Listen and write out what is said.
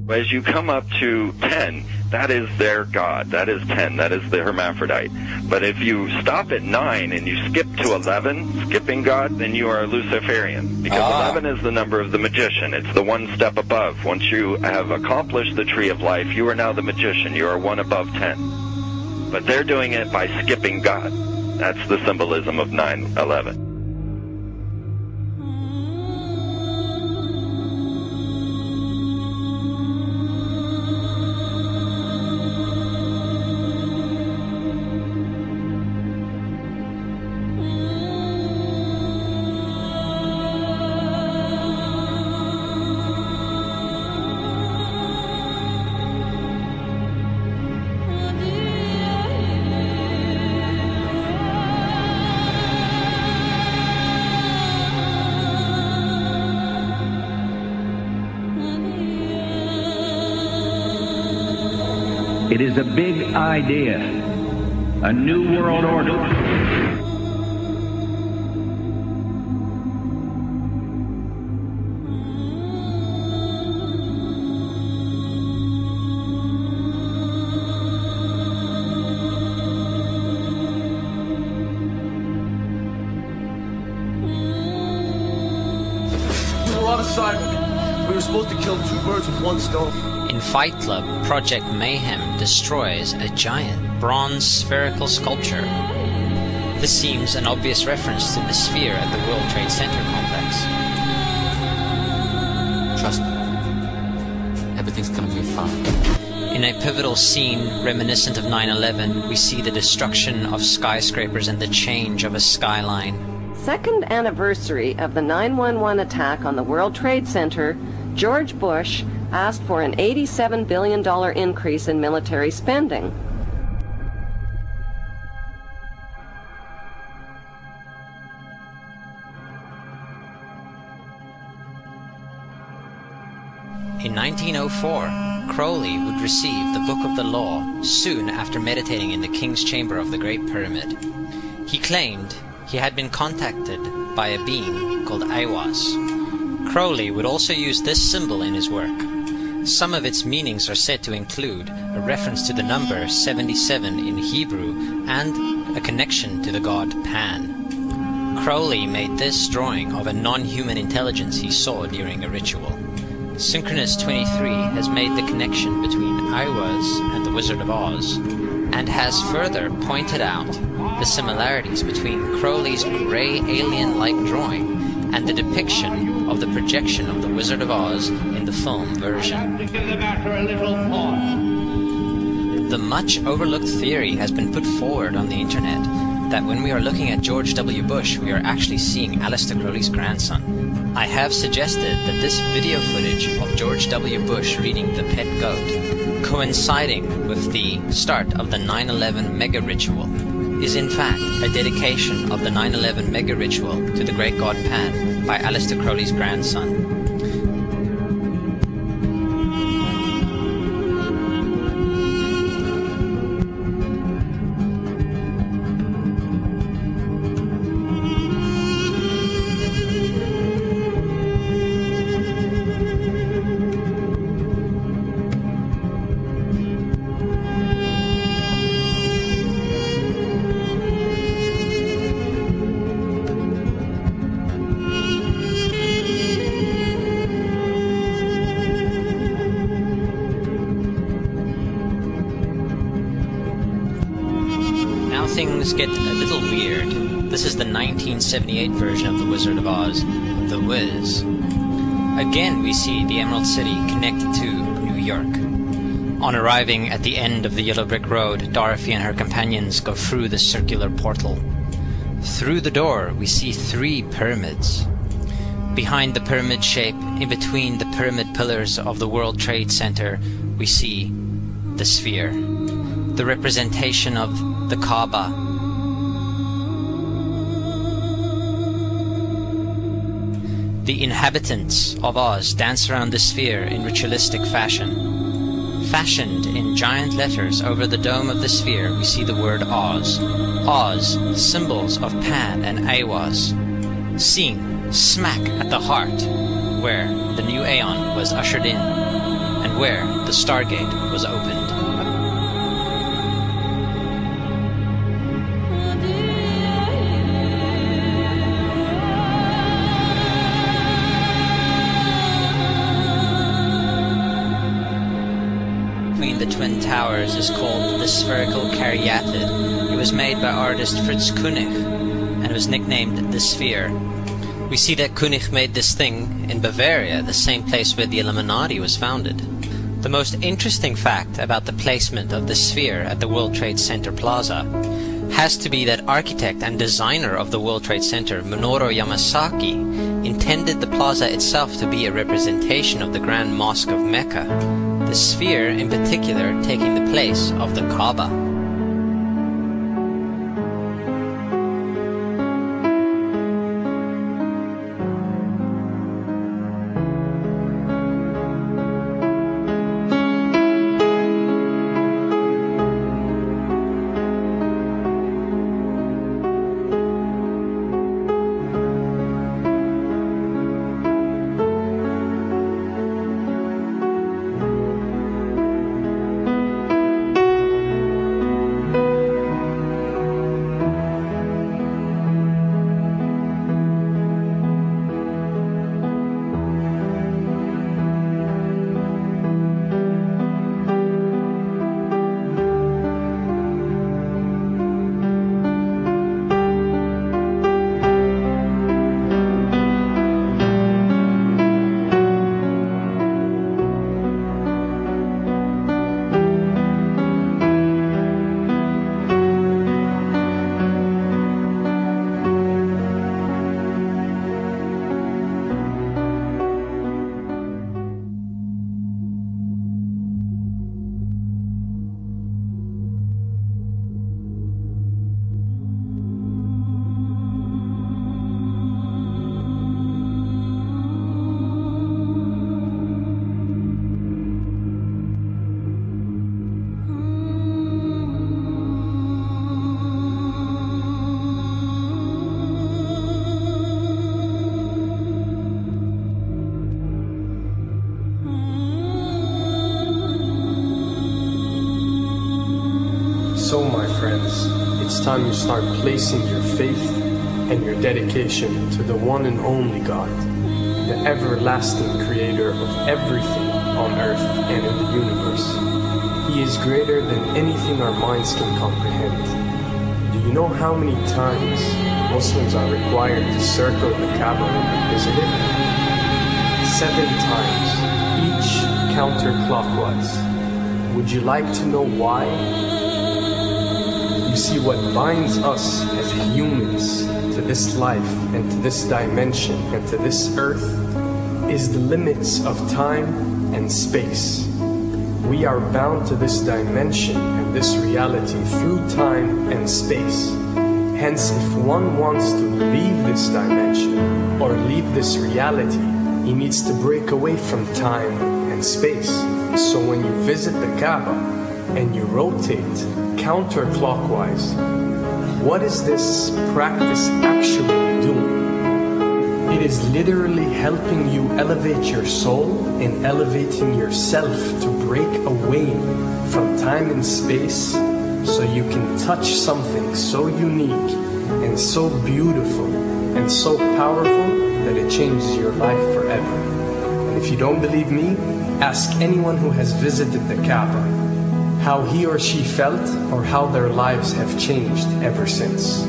As you come up to 10, that is their god. That is 10. That is the hermaphrodite. But if you stop at 9 and you skip to 11, skipping God, then you are a Luciferian. Because 11 is the number of the magician. It's the one step above. Once you have accomplished the tree of life, you are now the magician. You are one above 10. But they're doing it by skipping God. That's the symbolism of 9/11. It is a big idea, a new world order. A lot of Simon. We were supposed to kill two birds with one stone. In Fight Club, Project Mayhem destroys a giant bronze spherical sculpture. This seems an obvious reference to the sphere at the World Trade Center complex. Trust me, everything's gonna be fine. In a pivotal scene reminiscent of 9/11, we see the destruction of skyscrapers and the change of a skyline. Second anniversary of the 9/11 attack on the World Trade Center, George Bush asked for an $87 billion increase in military spending. In 1904, Crowley would receive the Book of the Law soon after meditating in the King's Chamber of the Great Pyramid. He claimed he had been contacted by a being called Aiwass. Crowley would also use this symbol in his work. Some of its meanings are said to include a reference to the number 77 in Hebrew and a connection to the god Pan. Crowley made this drawing of a non-human intelligence he saw during a ritual. Synchronous 23 has made the connection between Aiwass and the Wizard of Oz, and has further pointed out the similarities between Crowley's grey alien-like drawing and the depiction of the projection of the Wizard of Oz in the film version. The much overlooked theory has been put forward on the internet that when we are looking at George W. Bush, we are actually seeing Aleister Crowley's grandson. I have suggested that this video footage of George W. Bush reading The Pet Goat, coinciding with the start of the 9/11 mega ritual, is in fact a dedication of the 9/11 mega ritual to the great god Pan by Aleister Crowley's grandson. Things get a little weird. This is the 1978 version of The Wizard of Oz, The Wiz. Again we see the Emerald City connected to New York. On arriving at the end of the Yellow Brick Road, Dorothy and her companions go through the circular portal. Through the door we see 3 pyramids. Behind the pyramid shape, in between the pyramid pillars of the World Trade Center, we see the sphere, the representation of the Kaaba. The inhabitants of Oz dance around the sphere in ritualistic fashion. Fashioned in giant letters over the dome of the sphere, we see the word Oz. Oz, symbols of Pan and Aiwass, seen smack at the heart where the new Aeon was ushered in. and where the Stargate was opened. Between the Twin Towers is called the Spherical Caryatid. It was made by artist Fritz Koenig, and was nicknamed the Sphere. We see that Koenig made this thing in Bavaria, the same place where the Illuminati was founded. The most interesting fact about the placement of the Sphere at the World Trade Center Plaza has to be that architect and designer of the World Trade Center, Minoru Yamasaki, intended the plaza itself to be a representation of the Grand Mosque of Mecca, the Sphere in particular taking the place of the Kaaba. So, my friends, it's time you start placing your faith and your dedication to the one and only God, the everlasting creator of everything on earth and in the universe. He is greater than anything our minds can comprehend. Do you know how many times Muslims are required to circle the Kaaba when they visit it? 7 times, each counterclockwise. Would you like to know why? You see, what binds us as humans to this life and to this dimension and to this earth is the limits of time and space. We are bound to this dimension and this reality through time and space. Hence, if one wants to leave this dimension or leave this reality, he needs to break away from time and space. So when you visit the Kaaba and you rotate counterclockwise, what is this practice actually doing? It is literally helping you elevate your soul and elevating yourself to break away from time and space so you can touch something so unique and so beautiful and so powerful that it changes your life forever. And if you don't believe me, ask anyone who has visited the Kaaba how he or she felt or how their lives have changed ever since.